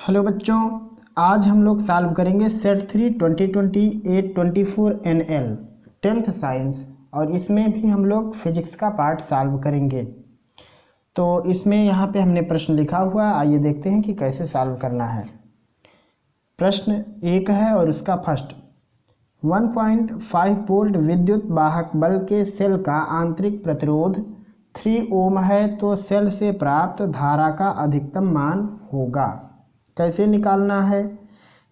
Hello बच्चों, आज हम लोग सॉल्व करेंगे सेट 3 2020-8-24 NL 10th साइंस और इसमें भी हम लोग फिजिक्स का पार्ट सॉल्व करेंगे। तो इसमें यहाँ पे हमने प्रश्न लिखा हुआ है, आइए देखते हैं कि कैसे सॉल्व करना है। प्रश्न 1 है और उसका फर्स्ट 1.5 वोल्ट विद्युत वाहक बल के सेल का आंतरिक प्रतिरोध 3 ओम है, तो सेल से प्राप्त धारा का अधिकतम मान होगा। कैसे निकालना है?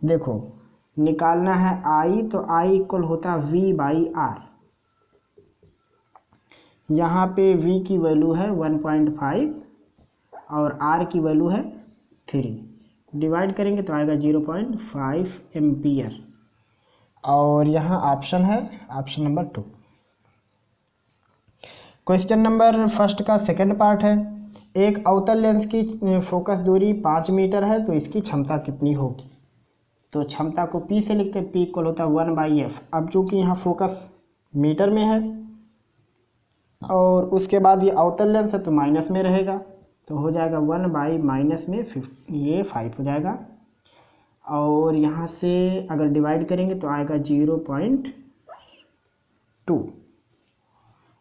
देखो, निकालना है I, तो I इक्वल होता है V/R। यहाँ पे V की वैल्यू है 1.5 और R की वैल्यू है 3। डिवाइड करेंगे तो आएगा 0.5 एम्पियर। और यहाँ ऑप्शन है option number 2। Question number first का सेकंड पार्ट है, एक अवतल लेंस की फोकस दूरी 5 मीटर है, तो इसकी क्षमता कितनी होगी? तो क्षमता को P से लिखते हैं, P इक्वल होता है 1/F। अब चूंकि यहाँ फोकस मीटर में है और उसके बाद ये अवतल लेंस है तो माइनस में रहेगा, तो हो जाएगा 1/- में 5, ये 5 हो जाएगा। और यहाँ से अगर डिवाइड करेंगे तो आएगा 0.2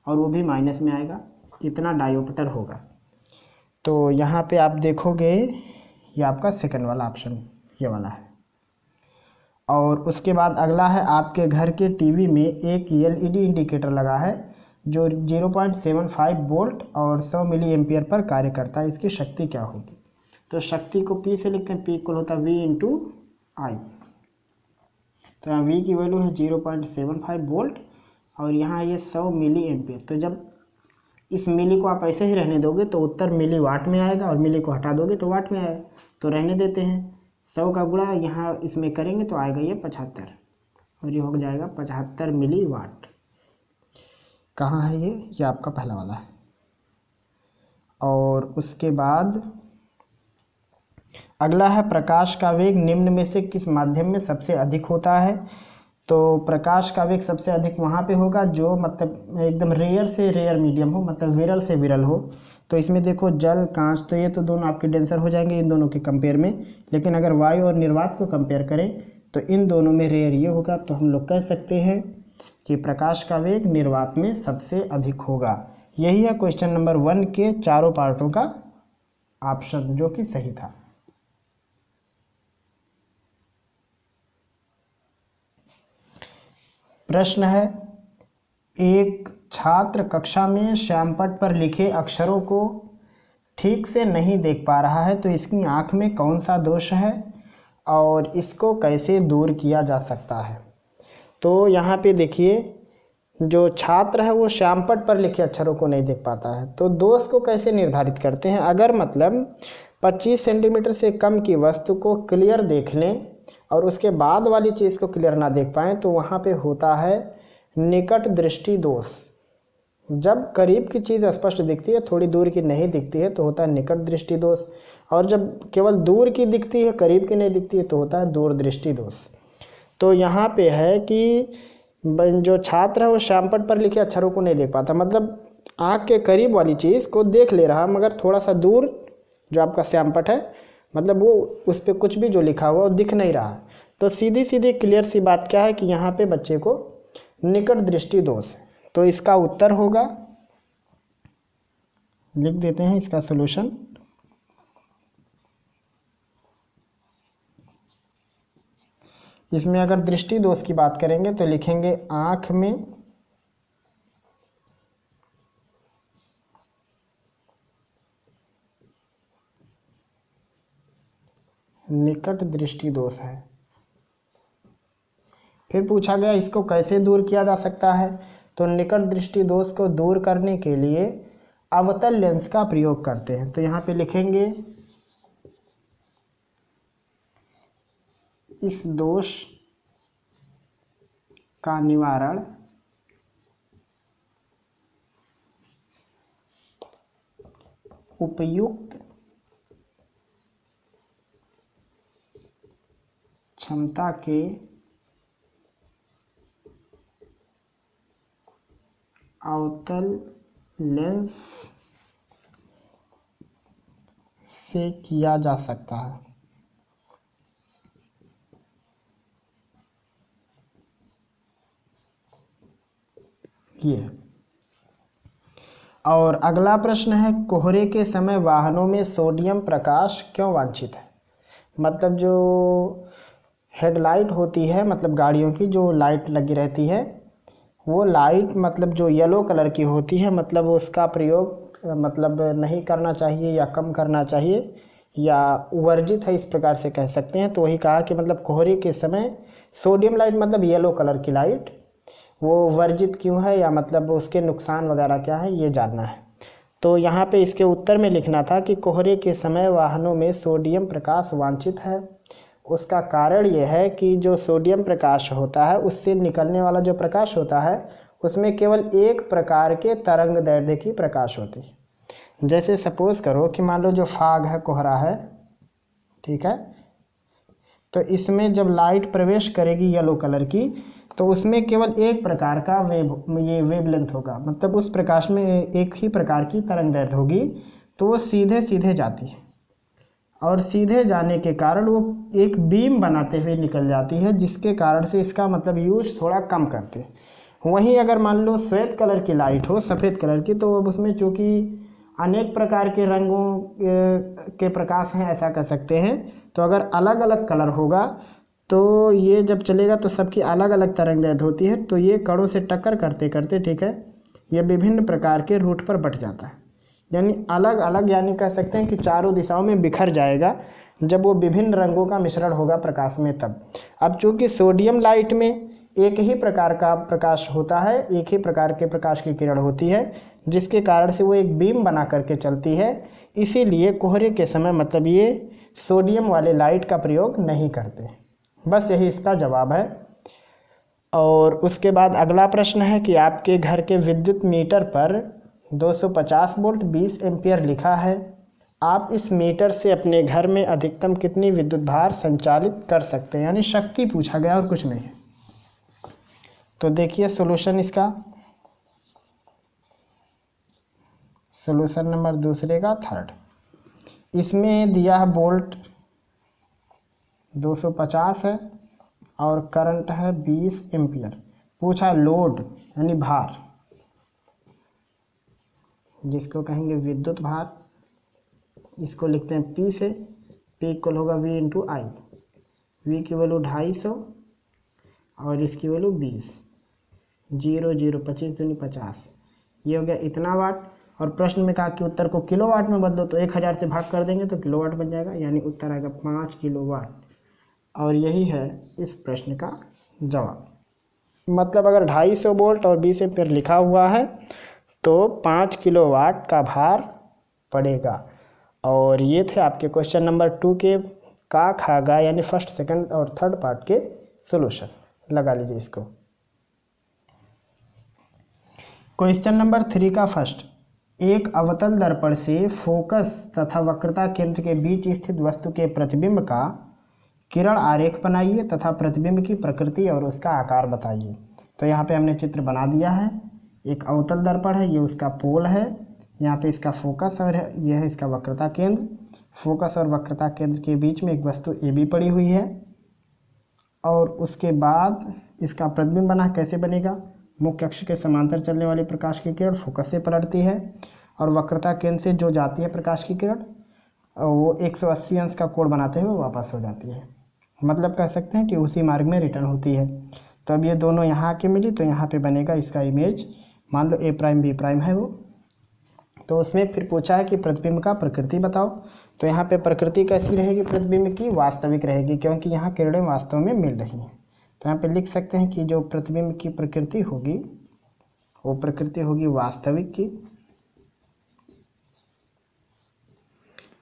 और वो भी माइनस में आएगा, इतना डायोप्टर होगा। तो यहाँ पे आप देखोगे ये आपका सेकंड वाला ऑप्शन ये वाला है। और उसके बाद अगला है, आपके घर के टीवी में एक LED इंडिकेटर लगा है जो 0.75 वोल्ट और 100 मिली एम्पियर पर कार्य करता है, इसकी शक्ति क्या होगी? तो शक्ति को P से लिखते हैं, P इक्वल होता है V/I। तो यहाँ V की वैल्यू है 0.75 वोल्ट और यहाँ ये 100 मिली एम्पियर। तो जब इस मिली को आप ऐसे ही रहने दोगे तो उत्तर मिली वाट में आएगा और मिली को हटा दोगे तो वाट में आएगा, तो रहने देते हैं। 100 का गुणा यहाँ इसमें करेंगे तो आएगा ये 75 और ये हो जाएगा 75 मिली वाट। कहाँ है ये आपका पहला वाला है। और उसके बाद अगला है, प्रकाश का वेग निम्न में से किस माध्यम में सबसे अधिक होता है? तो प्रकाश का वेग सबसे अधिक वहाँ पे होगा जो मतलब एकदम रेयर से रेयर मीडियम हो, मतलब विरल से विरल हो। तो इसमें देखो जल, कांच, तो ये तो दोनों आपके डेंसर हो जाएंगे इन दोनों के कंपेयर में, लेकिन अगर वायु और निर्वात को कंपेयर करें तो इन दोनों में रेयर ये होगा। तो हम लोग कह सकते हैं कि प्रकाश का वेग निर्वात में सबसे अधिक होगा। यही है क्वेश्चन नंबर 1 के चारों पार्टों का ऑप्शन, जो कि सही था। प्रश्न है, एक छात्र कक्षा में श्यामपट्ट पर लिखे अक्षरों को ठीक से नहीं देख पा रहा है, तो इसकी आंख में कौन सा दोष है और इसको कैसे दूर किया जा सकता है? तो यहाँ पे देखिए, जो छात्र है वो श्यामपट्ट पर लिखे अक्षरों को नहीं देख पाता है, तो दोष को कैसे निर्धारित करते हैं? अगर मतलब 25 सेंटीमीटर से कम की वस्तु को क्लियर देख लें और उसके बाद वाली चीज़ को क्लियर ना देख पाएँ, तो वहाँ पे होता है निकट दृष्टि दोष। जब करीब की चीज़ स्पष्ट दिखती है, थोड़ी दूर की नहीं दिखती है, तो होता है निकट दृष्टि दोष। और जब केवल दूर की दिखती है, करीब की नहीं दिखती है, तो होता है दूर दृष्टि दोष। तो यहाँ पे है कि जो छात्र है वो श्यामपट्ट पर लिखे अक्षरों को नहीं देख पाता, मतलब आँख के करीब वाली चीज़ को देख ले रहा, मगर थोड़ा सा दूर जो आपका श्यामपट्ट है, मतलब वो उस पर कुछ भी जो लिखा हुआ वो दिख नहीं रहा। तो सीधी सीधी क्लियर सी बात क्या है कि यहाँ पे बच्चे को निकट दृष्टि दोष है। तो इसका उत्तर होगा, लिख देते हैं इसका सलूशन। इसमें अगर दृष्टि दोष की बात करेंगे तो लिखेंगे आँख में निकट दृष्टि दोष है। फिर पूछा गया इसको कैसे दूर किया जा सकता है? तो निकट दृष्टि दोष को दूर करने के लिए अवतल लेंस का प्रयोग करते हैं। तो यहाँ पे लिखेंगे इस दोष का निवारण उपयुक्त क्षमता के अवतल लेंस से किया जा सकता है। ये। और अगला प्रश्न है, कोहरे के समय वाहनों में सोडियम प्रकाश क्यों वांछित है? मतलब जो हेडलाइट होती है, मतलब गाड़ियों की जो लाइट लगी रहती है, वो लाइट मतलब जो येलो कलर की होती है, मतलब उसका प्रयोग मतलब नहीं करना चाहिए या कम करना चाहिए या वर्जित है, इस प्रकार से कह सकते हैं। तो वही कहा कि मतलब कोहरे के समय सोडियम लाइट मतलब येलो कलर की लाइट वो वर्जित क्यों है या मतलब उसके नुकसान वगैरह क्या है, ये जानना है। तो यहाँ पे इसके उत्तर में लिखना था कि कोहरे के समय वाहनों में सोडियम प्रकाश वांछित है। उसका कारण ये है कि जो सोडियम प्रकाश होता है उससे निकलने वाला जो प्रकाश होता है उसमें केवल एक प्रकार के तरंग दैर्ध्य की प्रकाश होती है। जैसे सपोज करो कि मान लो जो फाग है, कोहरा है, ठीक है, तो इसमें जब लाइट प्रवेश करेगी येलो कलर की तो उसमें केवल एक प्रकार का वेवलेंथ होगा, मतलब उस प्रकाश में एक ही प्रकार की तरंग दैर्ध्य होगी। तो वो सीधे सीधे जाती है और सीधे जाने के कारण वो एक बीम बनाते हुए निकल जाती है, जिसके कारण से इसका मतलब यूज थोड़ा कम करते हैं। वहीं अगर मान लो श्वेत कलर की लाइट हो, सफ़ेद कलर की, तो अब उसमें चूँकि अनेक प्रकार के रंगों के प्रकाश हैं, ऐसा कह सकते हैं। तो अगर अलग अलग कलर होगा तो ये जब चलेगा तो सबकी अलग अलग तरंगदैर्ध्य होती है, तो ये कणों से टक्कर करते करते, ठीक है, ये विभिन्न प्रकार के रूट पर बट जाता है, यानी अलग अलग, यानी कह सकते हैं कि चारों दिशाओं में बिखर जाएगा जब वो विभिन्न रंगों का मिश्रण होगा प्रकाश में तब। अब चूंकि सोडियम लाइट में एक ही प्रकार का प्रकाश होता है, एक ही प्रकार के प्रकाश की किरण होती है, जिसके कारण से वो एक बीम बना करके चलती है, इसीलिए कोहरे के समय मतलब ये सोडियम वाले लाइट का प्रयोग नहीं करते। बस यही इसका जवाब है। और उसके बाद अगला प्रश्न है कि आपके घर के विद्युत मीटर पर 250 वोल्ट 20 एम्पियर लिखा है, आप इस मीटर से अपने घर में अधिकतम कितनी विद्युत भार संचालित कर सकते हैं, यानी शक्ति पूछा गया और कुछ नहीं है। तो देखिए सॉल्यूशन इसका, सॉल्यूशन नंबर दूसरे का थर्ड, इसमें दिया है वोल्ट 250 है और करंट है 20 एम्पियर, पूछा लोड यानी भार, जिसको कहेंगे विद्युत भार, इसको लिखते हैं P से, P इक्वल होगा V इंटू आई, V की वैल्यू 250 और इसकी वैल्यू 20, 0 0 25 दूनी 50, ये हो गया इतना वाट। और प्रश्न में कहा कि उत्तर को किलोवाट में बदलो, तो 1000 से भाग कर देंगे तो किलोवाट बन जाएगा, यानी उत्तर आएगा 5 किलोवाट। और यही है इस प्रश्न का जवाब। मतलब अगर 250 वोल्ट और 20 एम्पीयर लिखा हुआ है तो 5 किलोवाट का भार पड़ेगा। और ये थे आपके क्वेश्चन नंबर 2 के का खा गा यानी फर्स्ट सेकंड और थर्ड पार्ट के सॉल्यूशन। लगा लीजिए इसको। क्वेश्चन नंबर 3 का फर्स्ट, एक अवतल दर्पण से फोकस तथा वक्रता केंद्र के बीच स्थित वस्तु के प्रतिबिंब का किरण आरेख बनाइए तथा प्रतिबिंब की प्रकृति और उसका आकार बताइए। तो यहाँ पे हमने चित्र बना दिया है, एक अवतल दर्पण है, ये उसका पोल है, यहाँ पे इसका फोकस और यह है इसका वक्रता केंद्र। फोकस और वक्रता केंद्र के बीच में एक वस्तु ए बी पड़ी हुई है और उसके बाद इसका प्रतिबिंब बना, कैसे बनेगा, मुख्य अक्ष के समांतर चलने वाली प्रकाश की किरण फोकस से पलटती है और वक्रता केंद्र से जो जाती है प्रकाश की किरण वो 180 अंश का कोण बनाते हुए वापस हो जाती है, मतलब कह सकते हैं कि उसी मार्ग में रिटर्न होती है। तो अब ये दोनों यहाँ के मिली तो यहाँ पे बनेगा इसका इमेज, मान लो ए प्राइम बी प्राइम है वो। तो उसमें फिर पूछा है कि प्रतिबिंब का प्रकृति बताओ। तो यहाँ पे प्रकृति कैसी रहेगी प्रतिबिंब की, वास्तविक रहेगी, क्योंकि यहाँ किरणें वास्तव में मिल रही हैं। तो यहाँ पे लिख सकते हैं कि जो प्रतिबिंब की प्रकृति होगी वो प्रकृति होगी वास्तविक की।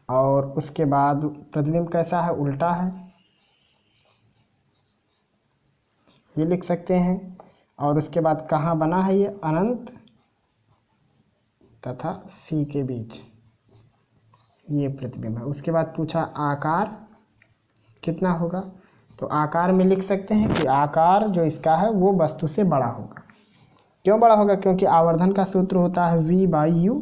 और उसके बाद प्रतिबिंब कैसा है, उल्टा है, ये लिख सकते हैं। और उसके बाद कहाँ बना है, ये अनंत तथा सी के बीच ये प्रतिबिंब है। उसके बाद पूछा आकार कितना होगा, तो आकार में लिख सकते हैं कि आकार जो इसका है वो वस्तु से बड़ा होगा। क्यों बड़ा होगा, क्योंकि आवर्धन का सूत्र होता है V/U।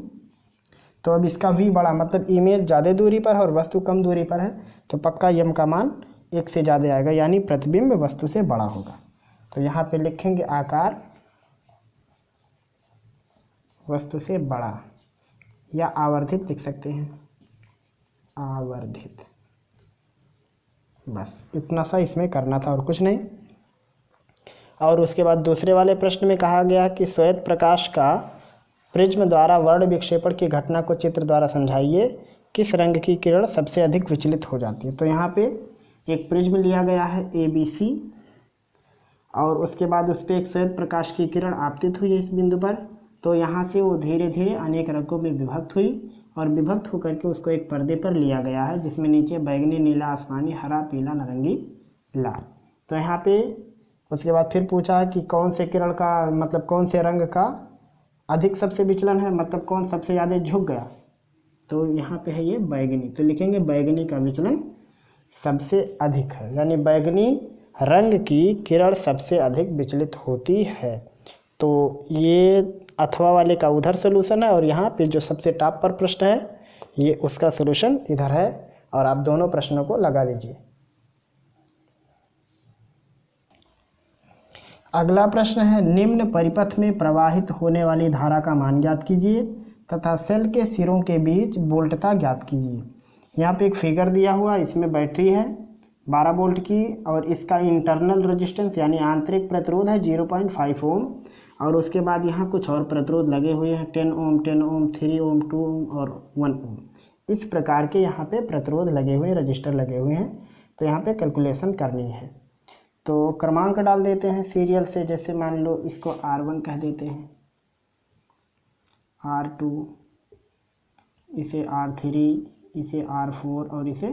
तो अब इसका V बड़ा मतलब इमेज ज़्यादा दूरी पर है और वस्तु कम दूरी पर है, तो पक्का m का मान 1 से ज़्यादा आएगा, यानी प्रतिबिंब वस्तु से बड़ा होगा। तो यहाँ पे लिखेंगे आकार वस्तु से बड़ा, या आवर्धित लिख सकते हैं, आवर्धित। बस इतना सा इसमें करना था और कुछ नहीं। और उसके बाद दूसरे वाले प्रश्न में कहा गया कि श्वेत प्रकाश का प्रिज्म द्वारा वर्ण विक्षेपण की घटना को चित्र द्वारा समझाइए, किस रंग की किरण सबसे अधिक विचलित हो जाती है। तो यहाँ पे एक प्रिज्म लिया गया है ABC, और उसके बाद उस पर एक श्वेत प्रकाश की किरण आपतित हुई है इस बिंदु पर। तो यहाँ से वो धीरे धीरे अनेक रंगों में विभक्त हुई, और विभक्त होकर के उसको एक पर्दे पर लिया गया है, जिसमें नीचे बैगनी, नीला, आसमानी, हरा, पीला, नारंगी, लाल। तो यहाँ पे उसके बाद फिर पूछा कि कौन से किरण का मतलब कौन से रंग का अधिक सबसे विचलन है, मतलब कौन सबसे ज़्यादा झुक गया। तो यहाँ पे है ये बैगनी, तो लिखेंगे बैगनी का विचलन सबसे अधिक है, यानी बैगनी रंग की किरण सबसे अधिक विचलित होती है। तो ये अथवा वाले का उधर सोल्यूशन है, और यहाँ पे जो सबसे टॉप पर प्रश्न है ये उसका सोल्यूशन इधर है, और आप दोनों प्रश्नों को लगा लीजिए। अगला प्रश्न है, निम्न परिपथ में प्रवाहित होने वाली धारा का मान ज्ञात कीजिए तथा सेल के सिरों के बीच वोल्टता ज्ञात कीजिए। यहाँ पे एक फिगर दिया हुआ, इसमें बैटरी है 12 वोल्ट की, और इसका इंटरनल रेजिस्टेंस यानी आंतरिक प्रतिरोध है 0.5 ओम, और उसके बाद यहाँ कुछ और प्रतिरोध लगे हुए हैं 10 ओम, 10 ओम, 3 ओम, 2 ओम और 1 ओम। इस प्रकार के यहाँ पे प्रतिरोध लगे हुए, रजिस्टर लगे हुए हैं। तो यहाँ पे कैलकुलेशन करनी है, तो क्रमांक डाल देते हैं सीरियल से। जैसे मान लो इसको R1 कह देते हैं, R2, इसे R3, इसे R4 और इसे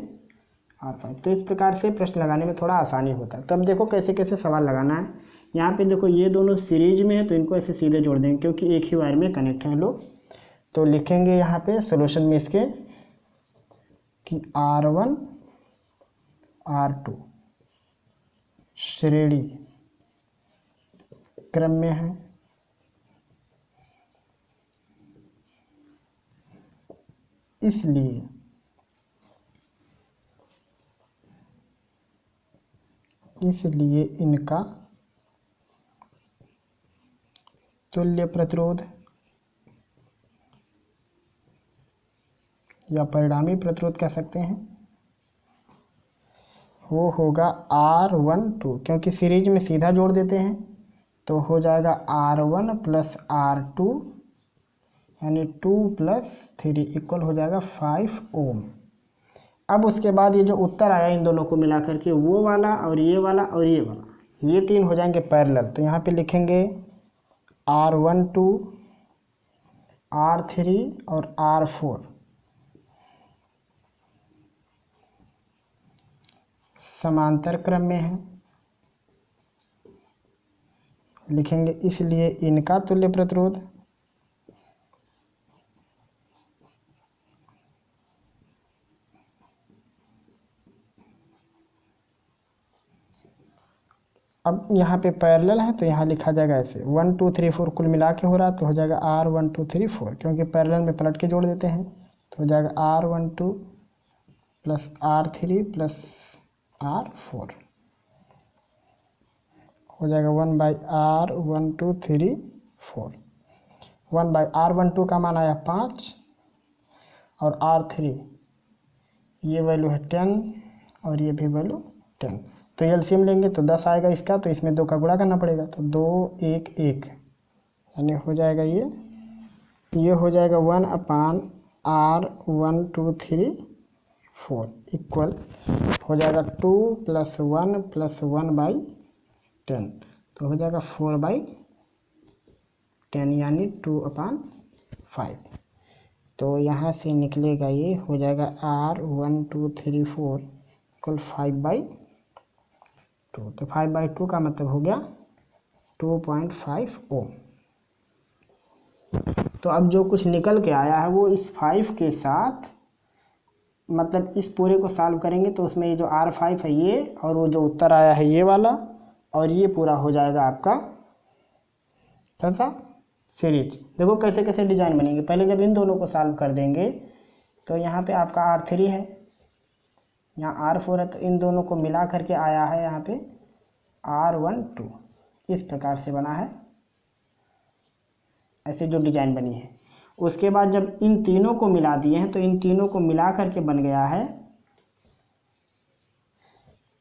R5। तो इस प्रकार से प्रश्न लगाने में थोड़ा आसानी होता है। तो अब देखो कैसे कैसे सवाल लगाना है। यहाँ पे देखो ये दोनों सीरीज में है, तो इनको ऐसे सीधे जोड़ देंगे क्योंकि एक ही वायर में कनेक्ट हैं लोग। तो लिखेंगे यहाँ पे सॉल्यूशन में इसके कि R1 R2 श्रेणी क्रम में है, इसलिए इनका तुल्य प्रतिरोध या परिणामी प्रतिरोध कह सकते हैं, वो होगा R12, क्योंकि सीरीज में सीधा जोड़ देते हैं तो हो जाएगा R1 + R2 यानी 2 + 3 इक्वल हो जाएगा 5 ओम। अब उसके बाद ये जो उत्तर आया इन दोनों को मिला करके, वो वाला और ये वाला और ये वाला, ये तीन हो जाएंगे पैरेलल। तो यहाँ पे लिखेंगे R12, R3 और R4 समांतर क्रम में है। लिखेंगे इसलिए इनका तुल्य प्रतिरोध अब यहाँ पे पैरेलल है, तो यहाँ लिखा जाएगा ऐसे 1 2 3 4 कुल मिला के हो रहा, तो हो जाएगा R1 2 3 4, क्योंकि पैरेलल में पलट के जोड़ देते हैं। तो हो जाएगा R12 + R3 + R4 हो जाएगा 1/R1 2 3 4। 1/R12 का मान आया 5 और R3 ये वैल्यू है 10 और ये भी वैल्यू 10। तो एलसीएम लेंगे तो 10 आएगा इसका, तो इसमें 2 का गुणा करना पड़ेगा, तो 2 1 1 यानी हो जाएगा ये हो जाएगा 1/R1 2 3 4 इक्वल हो जाएगा 2 + 1 + 1/10, तो हो जाएगा 4/10 यानी 2/5। तो यहाँ से निकलेगा ये हो जाएगा R1 2 3 4 इक्वल 5/2। तो 5/2 का मतलब हो गया 2.5 ओम। तो अब जो कुछ निकल के आया है वो इस 5 के साथ, मतलब इस पूरे को सॉल्व करेंगे तो उसमें ये जो R5 है ये, और वो जो उत्तर आया है ये वाला, और ये पूरा हो जाएगा आपका कैसा सीरीज। देखो कैसे कैसे डिजाइन बनेंगे। पहले जब इन दोनों को सॉल्व कर देंगे तो यहाँ पे आपका R3 है, यहाँ R4 है, तो इन दोनों को मिला करके आया है यहाँ पे R12, इस प्रकार से बना है। ऐसे जो डिजाइन बनी है। उसके बाद जब इन तीनों को मिला दिए हैं तो इन तीनों को मिला करके बन गया है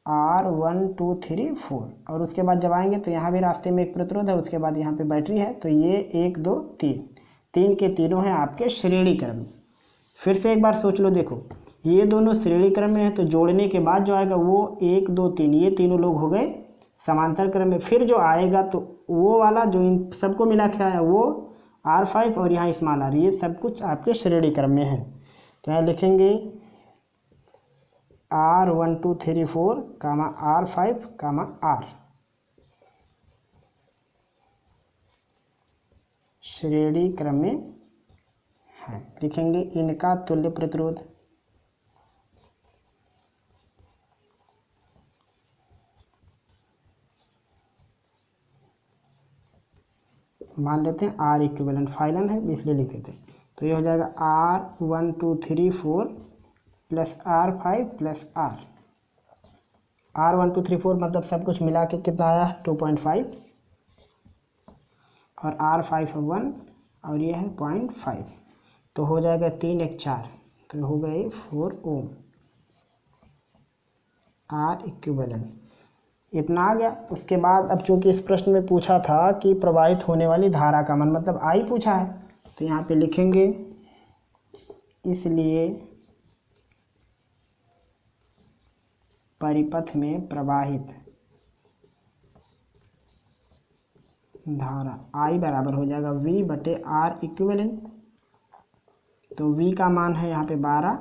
R1 2 3 4। और उसके बाद जब आएंगे तो यहाँ भी रास्ते में एक प्रतिरोध है, उसके बाद यहाँ पे बैटरी है, तो ये 1 2 3 तीन के तीनों हैं आपके श्रेणी क्रम में। फिर से एक बार सोच लो, देखो ये दोनों श्रेणी क्रम में है तो जोड़ने के बाद जो आएगा वो 1 2 3, ये तीनों लोग हो गए समांतर क्रम में। फिर जो आएगा तो वो वाला जो इन सबको मिला के आया वो R5 और यहाँ स्मॉल r, ये सब कुछ आपके श्रेणी क्रम में है। तो यहाँ लिखेंगे R1 2 3 4 कामा R5 कामा R, श्रेणी क्रम में है। लिखेंगे इनका तुल्य प्रतिरोध, मान लेते हैं R इक्विवेलेंट फाइलन है इसलिए लिख देते हैं। तो ये हो जाएगा R1 2 3 4 plus R5 plus R1 2 3 4 मतलब सब कुछ मिला के कितना आया है 2.5 और R5 है 1 और ये है 0.5, तो हो जाएगा 3 1 4, तो हो गए 4 ओम R इक्विवेलेंट। इतना आ गया। उसके बाद अब चूंकि इस प्रश्न में पूछा था कि प्रवाहित होने वाली धारा का मान, मतलब आई पूछा है, तो यहाँ पे लिखेंगे इसलिए परिपथ में प्रवाहित धारा आई बराबर हो जाएगा V बटे R इक्विवेलेंट। तो V का मान है यहाँ पे 12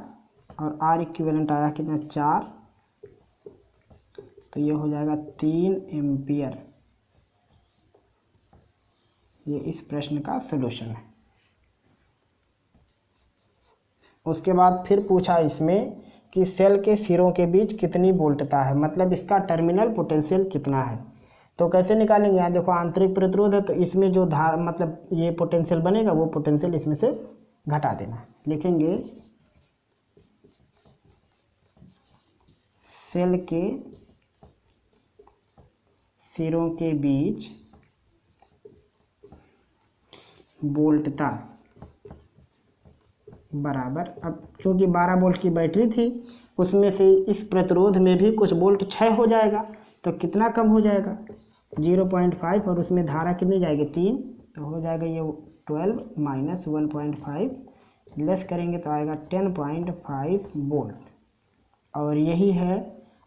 और R इक्विवेलेंट आया कितना 4, तो ये हो जाएगा 3 एम्पियर। ये इस प्रश्न का सलूशन है। उसके बाद फिर पूछा इसमें कि सेल के सिरों के बीच कितनी वोल्टता है, मतलब इसका टर्मिनल पोटेंशियल कितना है। तो कैसे निकालेंगे, यहाँ देखो आंतरिक प्रतिरोध है तो इसमें जो धार मतलब ये पोटेंशियल बनेगा वो पोटेंशियल इसमें से घटा देना। लिखेंगे सेल के सिरों के बीच वोल्टता बराबर, अब क्योंकि 12 वोल्ट की बैटरी थी उसमें से इस प्रतिरोध में भी कुछ वोल्ट क्षय हो जाएगा, तो कितना कम हो जाएगा 0.5 और उसमें धारा कितनी जाएगी 3, तो हो जाएगा ये 12 माइनस 1.5 लेस करेंगे तो आएगा 10.5 वोल्ट। और यही है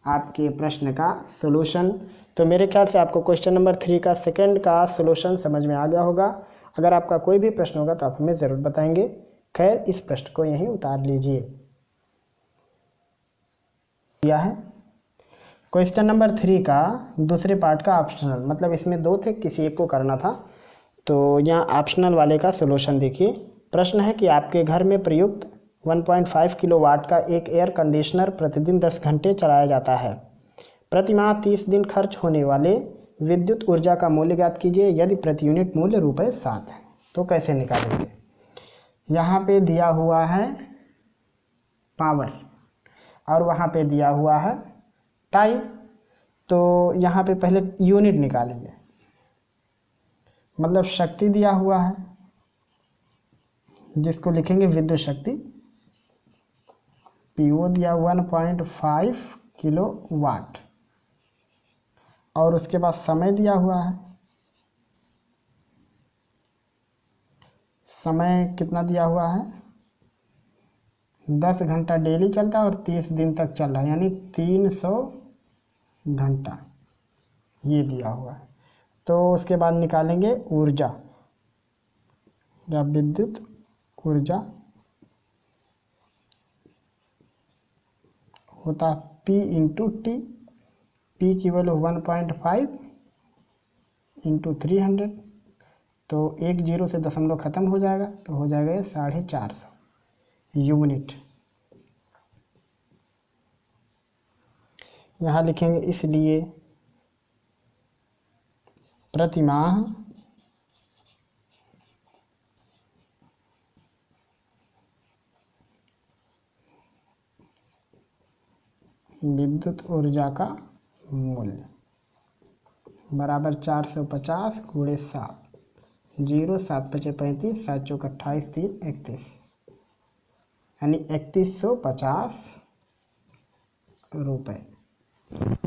आपके प्रश्न का सॉल्यूशन। तो मेरे ख्याल से आपको क्वेश्चन नंबर 3 का सेकंड का सॉल्यूशन समझ में आ गया होगा। अगर आपका कोई भी प्रश्न होगा तो आप हमें ज़रूर बताएंगे। खैर इस प्रश्न को यहीं उतार लीजिए। यह है क्वेश्चन नंबर 3 का दूसरे पार्ट का ऑप्शनल, मतलब इसमें 2 थे, किसी एक को करना था, तो यहाँ ऑप्शनल वाले का सॉल्यूशन देखिए। प्रश्न है कि आपके घर में प्रयुक्त 1.5 किलोवाट का एक एयर कंडीशनर प्रतिदिन 10 घंटे चलाया जाता है। प्रति माह 30 दिन खर्च होने वाले विद्युत ऊर्जा का मूल्य ज्ञात कीजिए यदि प्रति यूनिट मूल्य ₹7 है। तो कैसे निकालेंगे, यहाँ पे दिया हुआ है पावर और वहाँ पे दिया हुआ है टाइम, तो यहाँ पे पहले यूनिट निकालेंगे, मतलब शक्ति दिया हुआ है जिसको लिखेंगे विद्युत शक्ति, पीओ दिया 1.5 किलोवाट, और उसके बाद समय दिया हुआ है, समय कितना दिया हुआ है 10 घंटा डेली चलता है और 30 दिन तक चल रहा है, यानी 300 घंटा ये दिया हुआ है। तो उसके बाद निकालेंगे ऊर्जा या विद्युत ऊर्जा, होता P इंटू टी, P की वैल्यू 1.5 इंटू 300, तो 1 0 से दशमलव खत्म हो जाएगा, तो हो जाएगा ये 450 यूनिट। यहाँ लिखेंगे इसलिए प्रति माह विद्युत ऊर्जा का मूल्य बराबर 450 × 7 0 7 5 35 7 चौक 28 3 31 यानी 3150 रुपये।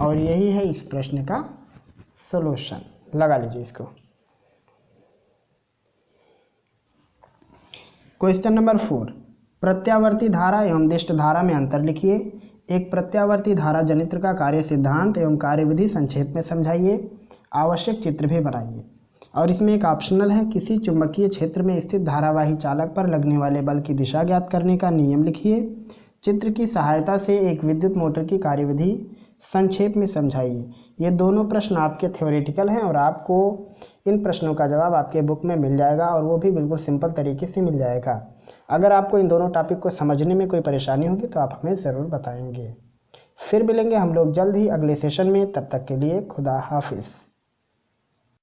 और यही है इस प्रश्न का सॉल्यूशन। लगा लीजिए इसको। क्वेश्चन नंबर 4, प्रत्यावर्ती धारा एवं दिष्ट धारा में अंतर लिखिए। एक प्रत्यावर्ती धारा जनित्र का कार्य सिद्धांत एवं कार्यविधि संक्षेप में समझाइए। आवश्यक चित्र भी बनाइए। और इसमें एक ऑप्शनल है, किसी चुंबकीय क्षेत्र में स्थित धारावाही चालक पर लगने वाले बल की दिशा ज्ञात करने का नियम लिखिए। चित्र की सहायता से एक विद्युत मोटर की कार्यविधि संक्षेप में समझाइए। ये दोनों प्रश्न आपके थ्योरेटिकल हैं और आपको इन प्रश्नों का जवाब आपके बुक में मिल जाएगा और वो भी बिल्कुल सिंपल तरीके से मिल जाएगा। अगर आपको इन दोनों टॉपिक को समझने में कोई परेशानी होगी तो आप हमें ज़रूर बताएंगे। फिर मिलेंगे हम लोग जल्द ही अगले सेशन में। तब तक के लिए खुदा हाफिज़।